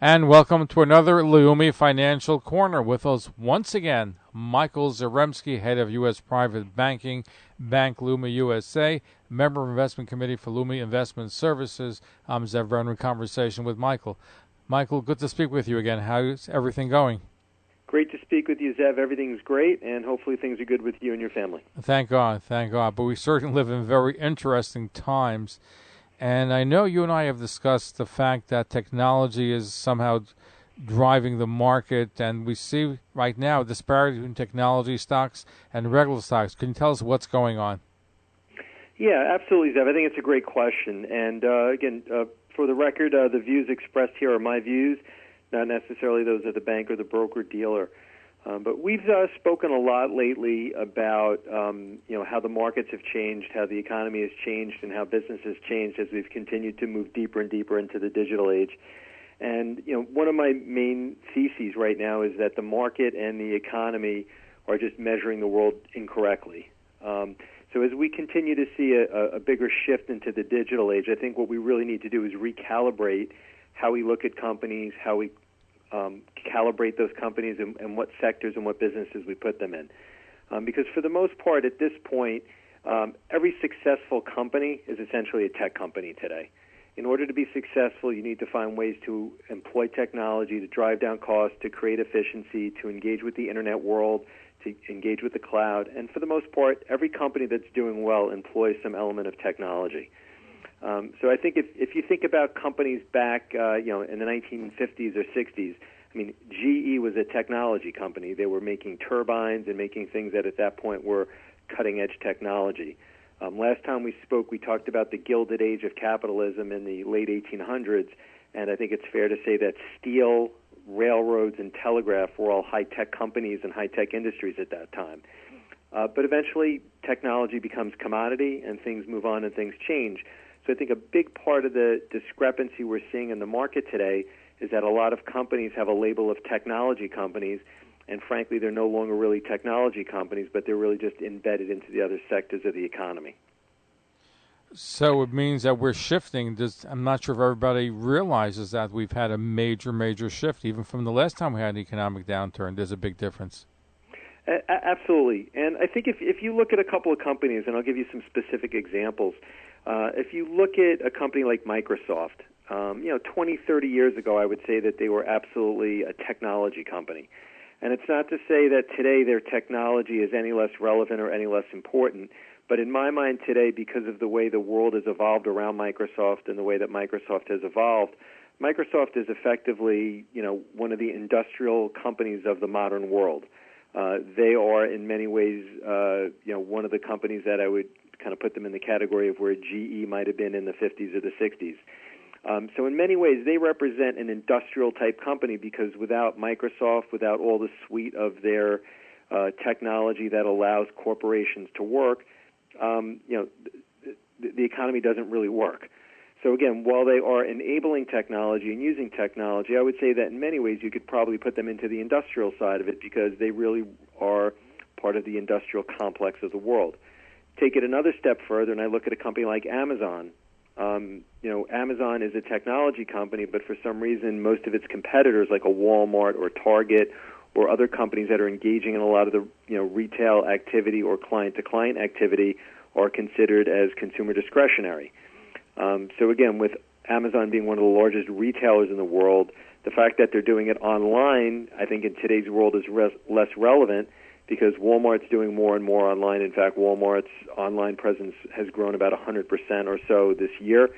And welcome to another Leumi Financial Corner. With us once again, Michael Zaremski, head of U.S. Private Banking, Bank Leumi USA, member of Investment Committee for Leumi Investment Services. I'm Zev Brenner in conversation with Michael. Michael, good to speak with you again. How's everything going? Great to speak with you, Zev. Everything's great, and hopefully things are good with you and your family. Thank God, thank God. But we certainly live in very interesting times. And I know you and I have discussed the fact that technology is somehow driving the market, and we see right now a disparity between technology stocks and regular stocks. Can you tell us what's going on? Yeah, absolutely, Zev. I think it's a great question. And again, for the record, the views expressed here are my views, not necessarily those of the bank or the broker-dealer. But we've spoken a lot lately about how the markets have changed, how the economy has changed, and how business has changed as we've continued to move deeper and deeper into the digital age. And one of my main theses right now is that the market and the economy are just measuring the world incorrectly. So as we continue to see a bigger shift into the digital age, I think what we really need to do is recalibrate how we look at companies, how we calibrate those companies and what sectors and what businesses we put them in. Because for the most part, at this point, every successful company is essentially a tech company today. In order to be successful, you need to find ways to employ technology, to drive down costs, to create efficiency, to engage with the internet world, to engage with the cloud. And for the most part, every company that's doing well employs some element of technology. So I think if you think about companies back, in the 1950s or 60s, I mean, GE was a technology company. They were making turbines and making things that at that point were cutting-edge technology. Last time we spoke, we talked about the Gilded Age of capitalism in the late 1800s, and I think it's fair to say that steel, railroads, and telegraph were all high-tech companies and high-tech industries at that time. But eventually, technology becomes commodity, and things move on and things change. So I think a big part of the discrepancy we're seeing in the market today is that a lot of companies have a label of technology companies, and frankly, they're no longer really technology companies, but they're really just embedded into the other sectors of the economy. So it means that we're shifting. I'm not sure if everybody realizes that we've had a major, major shift. Even from the last time we had an economic downturn, there's a big difference. Absolutely. And I think if you look at a couple of companies, and I'll give you some specific examples, if you look at a company like Microsoft, 20, 30 years ago, I would say that they were absolutely a technology company. And it's not to say that today their technology is any less relevant or any less important, but in my mind today, because of the way the world has evolved around Microsoft and the way that Microsoft has evolved, Microsoft is effectively, one of the industrial companies of the modern world. They are, in many ways, one of the companies that I would kind of put them in the category of where GE might have been in the 50s or the 60s. So in many ways, they represent an industrial-type company because without Microsoft, without all the suite of their technology that allows corporations to work, the economy doesn't really work. So again, while they are enabling technology and using technology, I would say that in many ways you could probably put them into the industrial side of it because they really are part of the industrial complex of the world. Take it another step further, and I look at a company like Amazon. Amazon is a technology company, but for some reason, most of its competitors, like a Walmart or Target or other companies that are engaging in a lot of the retail activity or client-to-client activity, are considered as consumer discretionary. So again, with Amazon being one of the largest retailers in the world, the fact that they're doing it online, I think in today's world is less relevant because Walmart's doing more and more online. In fact, Walmart's online presence has grown about 100% or so this year.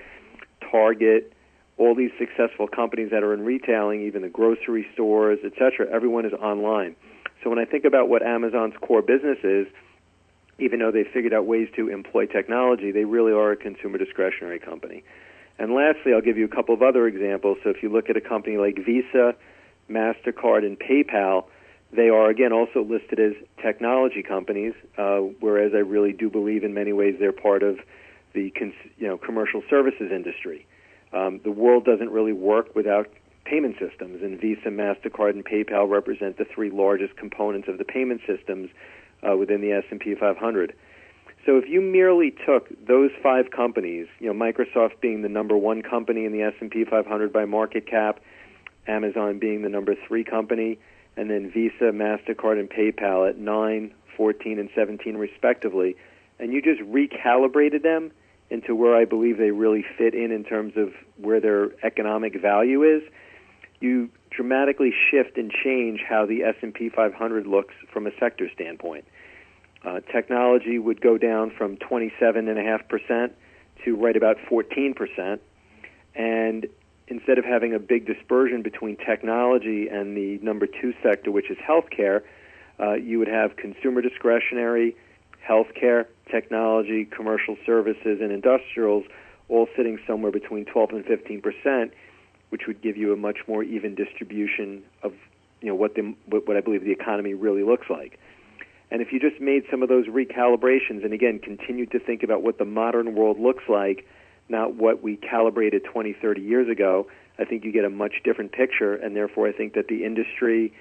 Target, all these successful companies that are in retailing, even the grocery stores, et cetera, everyone is online. So when I think about what Amazon's core business is, even though they figured out ways to employ technology, they really are a consumer discretionary company. And lastly, I'll give you a couple of other examples. So if you look at a company like Visa, MasterCard, and PayPal, they are, again, also listed as technology companies, whereas I really do believe in many ways they're part of the commercial services industry. The world doesn't really work without payment systems, and Visa, MasterCard, and PayPal represent the three largest components of the payment systems within the S&P 500. So if you merely took those five companies, Microsoft being the number one company in the S&P 500 by market cap, Amazon being the number 3 company, and then Visa, MasterCard, and PayPal at 9, 14, and 17 respectively, and you just recalibrated them into where I believe they really fit in terms of where their economic value is, you dramatically shift and change how the S&P 500 looks from a sector standpoint. Technology would go down from 27.5% to right about 14%, and instead of having a big dispersion between technology and the number 2 sector, which is healthcare, you would have consumer discretionary, healthcare, technology, commercial services, and industrials all sitting somewhere between 12 and 15%, which would give you a much more even distribution of what I believe the economy really looks like. And if you just made some of those recalibrations and, again, continued to think about what the modern world looks like, not what we calibrated 20, 30 years ago, I think you get a much different picture, and therefore I think that the industries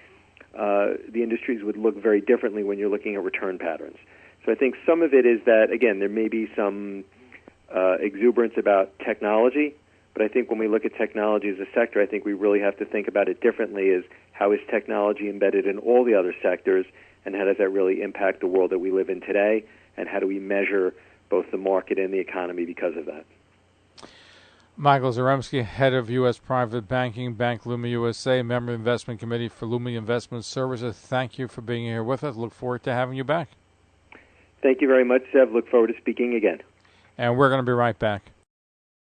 would look very differently when you're looking at return patterns. So I think some of it is that, again, there may be some exuberance about technology, but I think when we look at technology as a sector, I think we really have to think about it differently as how is technology embedded in all the other sectors, and how does that really impact the world that we live in today, and how do we measure both the market and the economy because of that. Michael Zaremski, head of U.S. Private Banking, Bank Leumi USA, member of the Investment Committee for Leumi Investment Services. Thank you for being here with us. Look forward to having you back. Thank you very much, Zev. Look forward to speaking again. And we're going to be right back.